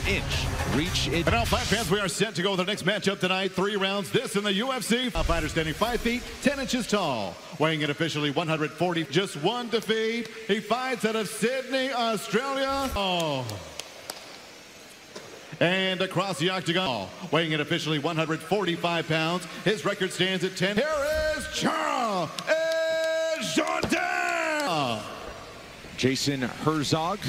inch. Reach it. And now, Fight fans, we are set to go with our next matchup tonight. 3 rounds. This in the UFC. A fighter standing 5 feet, 10 inches tall. Weighing in officially 140. Just one defeat. He fights out of Sydney, Australia. And across the octagon, weighing in officially 145 pounds. His record stands at 10. Here is Jourdain and Joshua. Jason Herzog.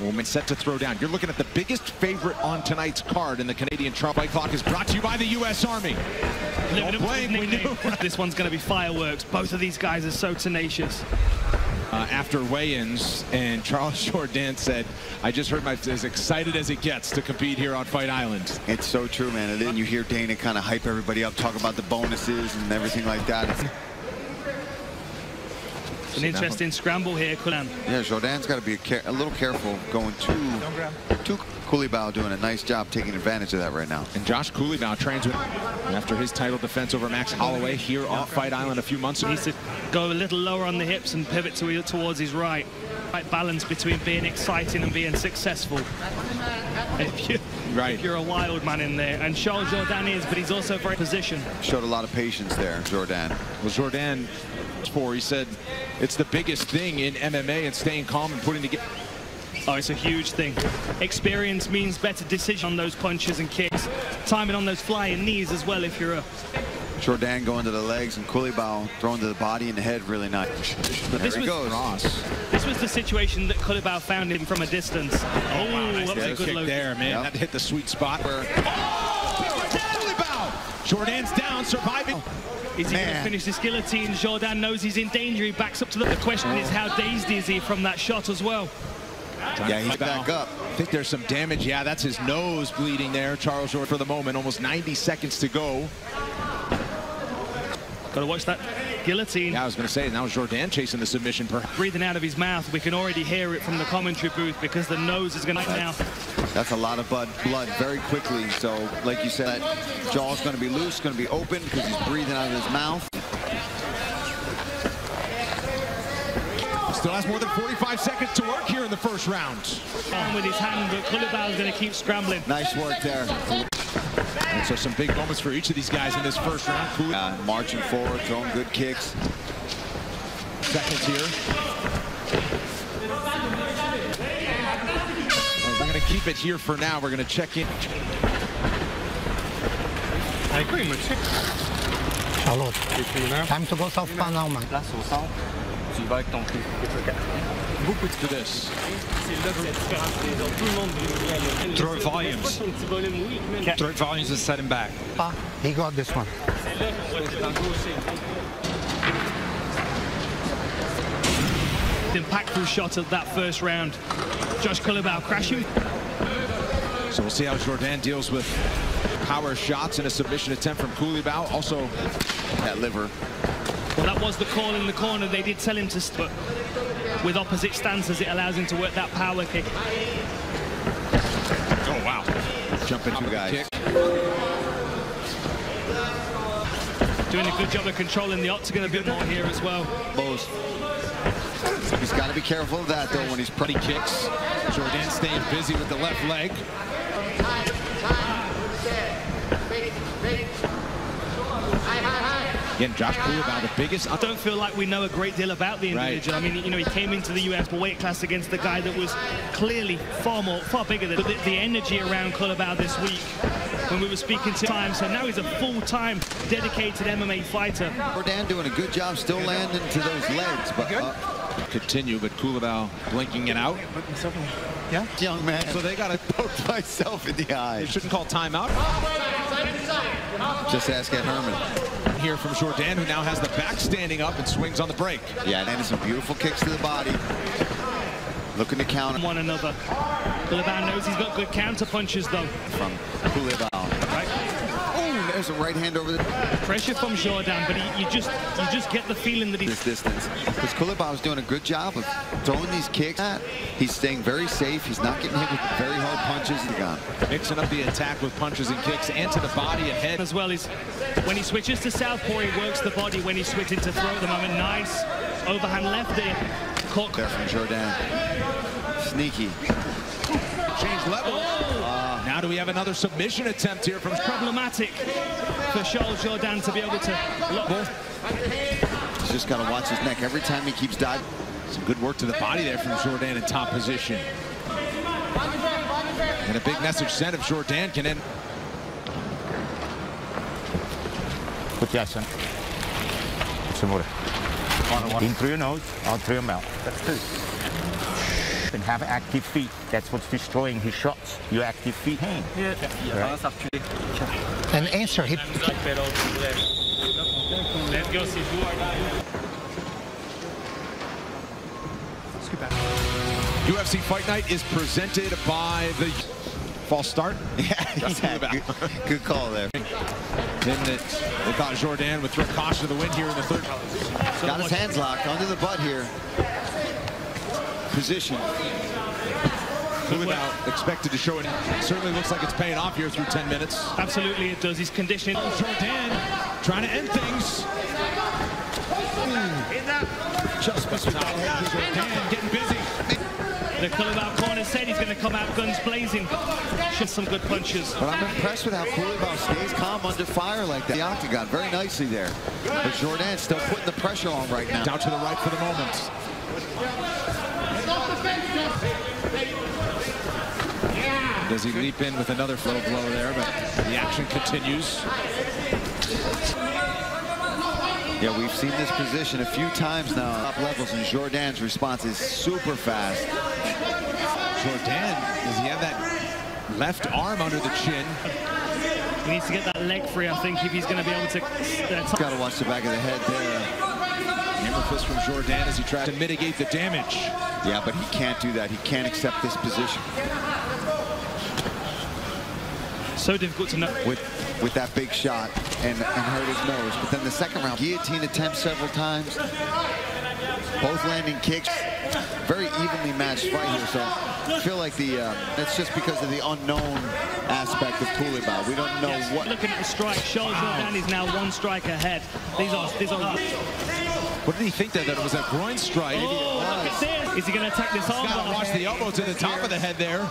Woman set to throw down. You're looking at the biggest favorite on tonight's card in the Canadian Fight Clock is brought to you by the U.S. Army. Don't blame, we knew. This one's going to be fireworks. Both of these guys are so tenacious. After weigh-ins, and Charles Jourdain said, I just heard as excited as it gets to compete here on Fight Island. It's so true, man. And then you hear Dana kind of hype everybody up, talk about the bonuses and everything like that. An interesting scramble here, Culibao. Yeah, Jourdain's got to be a little careful going to Culibao, doing a nice job taking advantage of that right now. And Josh Culibao trains with after his title defense over Max Holloway here on Fight Island a few months ago. He needs to go a little lower on the hips and pivot towards his right. Right balance between being exciting and being successful. If you're a wild man in there, and Charles Jourdain is, but he's also very positioned. Showed a lot of patience there, Jourdain. Well, Jourdain, he said it's the biggest thing in MMA and staying calm and putting together. Oh, it's a huge thing. Experience means better decision on those punches and kicks. Timing on those flying knees as well if you're a... Jourdain going to the legs and Culibao throwing to the body and the head really nice. But there he goes. This was the situation that Culibao found him from a distance. Oh, wow, nice good kick low there, man. That hit the sweet spot. Culibao! Jourdain's down, surviving. Is he going to finish this guillotine? Jourdain knows he's in danger. He backs up to the question is how dazed is he from that shot as well? Yeah, he's back up. I think there's some damage. Yeah, that's his nose bleeding there. Charles Jourdain for the moment. Almost 90 seconds to go. Got to watch that guillotine. Yeah, I was going to say, now Jourdain chasing the submission. Breathing out of his mouth. We can already hear it from the commentary booth because the nose is going to now. That's a lot of blood very quickly. So, like you said, that jaw's going to be loose, going to be open because he's breathing out of his mouth. Still has more than 45 seconds to work here in the first round. On with his hand, but Culibao is going to keep scrambling. Nice work there. And so some big moments for each of these guys in this first round. Marching forward, throwing good kicks. Seconds here. We're going to keep it here for now. We're going to check in. I agree, monsieur. Charlotte, time to go southpaw now, man. To this. Throw volumes. Throw volumes and set him back. He got this one. Impactful shot of that first round. Josh Culibao crashing. So we'll see how Jourdain deals with power shots in a submission attempt from Culibao. Also, that liver. Well, that was the call in the corner. They did tell him to stop. With opposite stances, it allows him to work that power kick. Oh, wow. Jumping two guys. Kick. Doing a good job of controlling the octagon a bit more here as well. Both. He's got to be careful of that, though, when he's pretty kicks. Jourdain staying busy with the left leg. Again, Josh Culibao, the biggest. I don't feel like we know a great deal about the individual. Right. I mean, you know, he came into the US weight class against the guy that was clearly far bigger than the energy around Culibao this week when we were speaking to him. So now he's a full-time, dedicated MMA fighter. Jourdain doing a good job still landing to those legs, but continue, but Culibao blinking it out. Yeah, young man. So they got to poke myself in the eye. They shouldn't call timeout. Just ask Ed Herman. Here from Jourdain, who now has the back standing up and swings on the break. Yeah, and some beautiful kicks to the body. Looking to counter one another. Culibao knows he's got good counter punches, though. From Culibao. Right. Oh, there's a right hand over the pressure from Jourdain, but you just get the feeling that he's this distance. Because Culibao's doing a good job of throwing these kicks. He's staying very safe. He's not getting hit with very hard punches. Mixing up the attack with punches and kicks and to the body and head. As well as when he switches to southpaw, he works the body. When he's switching to throw at the moment, nice overhand left there. Caught there from Jourdain. Sneaky. Change level. Oh! do we have another submission attempt here from... It's problematic for Charles Jourdain to be able to lock both. He's just got to watch his neck every time he keeps diving. Some good work to the body there from Jourdain in top position. And a big message sent if Jourdain can end. Put your son. Some more. In through your nose, out through your mouth. That's two. And have active feet. That's what's destroying his shots. Your active feet hang. Right? And answer him. UFC Fight Night is presented by the... False start? Yeah, good call there. They thought Jourdain would throw caution to the wind here in the third. Got his hands locked under the butt here. Position. Culibao expected to show it. Certainly looks like it's paying off here through 10 minutes. Absolutely it does. He's conditioned. Jourdain trying to end things. Just missed Jourdain getting busy. The Culibao corner said he's going to come out guns blazing. Shoot some good punches. But I'm impressed with how Culibao stays calm under fire like that. The octagon very nicely there. But Jourdain's still putting the pressure on right now. Down to the right for the moment. Does he leap in with another low blow there? But the action continues. Yeah, we've seen this position a few times now. Top levels, and Jourdain's response is super fast. Jourdain, does he have that left arm under the chin? He needs to get that leg free, I think, if he's going to be able to... Got to watch the back of the head there. Hammer fist from Jourdain as he tries to mitigate the damage. Yeah, but he can't do that. He can't accept this position. So difficult to know. With that big shot and hurt his nose. But then the second round, guillotine attempt several times. Both landing kicks. Very evenly matched fight here. So I feel like it's just because of the unknown aspect of Culibao. We don't know what. Looking at the strike, Charles Jourdain is now one strike ahead. These are. What did he think that it was a groin strike? Oh, look at this. Is he going to attack this arm? Got to watch the elbow to the top of the head there.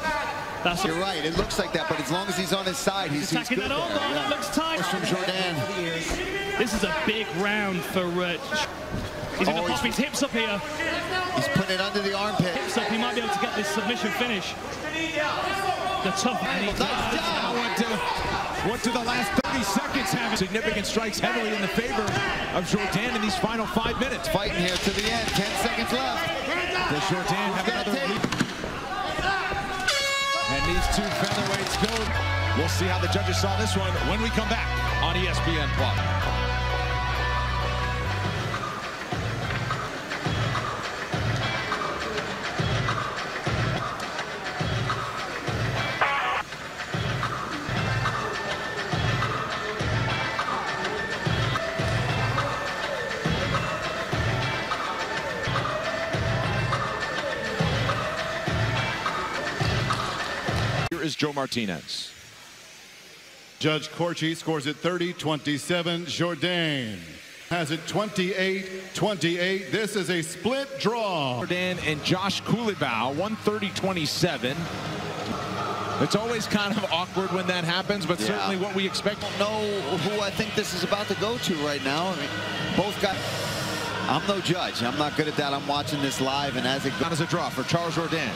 You're right. It looks like that, but as long as he's on his side, he's attacking good that arm. there. That looks tight. From Jourdain. This is a big round for. He's going to pop his hips up here. He's putting it under the armpit. Hips up. He might be able to get this submission finish. The tough. What do the last 30 seconds have? Significant strikes heavily in the favor of Jourdain in these final 5 minutes. Fighting here to the end. 10 seconds left. Does Jourdain have another lead? And these two featherweights go. We'll see how the judges saw this one when we come back on ESPN+. Is Joe Martinez. Judge Corchi scores it 30-27. Jourdain has it 28-28. This is a split draw. Jourdain and Josh Culibao, 130-27. It's always kind of awkward when that happens, but certainly what we expect. I don't know who I think this is about to go to right now. I mean, both got... I'm no judge. I'm not good at that. I'm watching this live, and as it goes... As a draw for Charles Jourdain.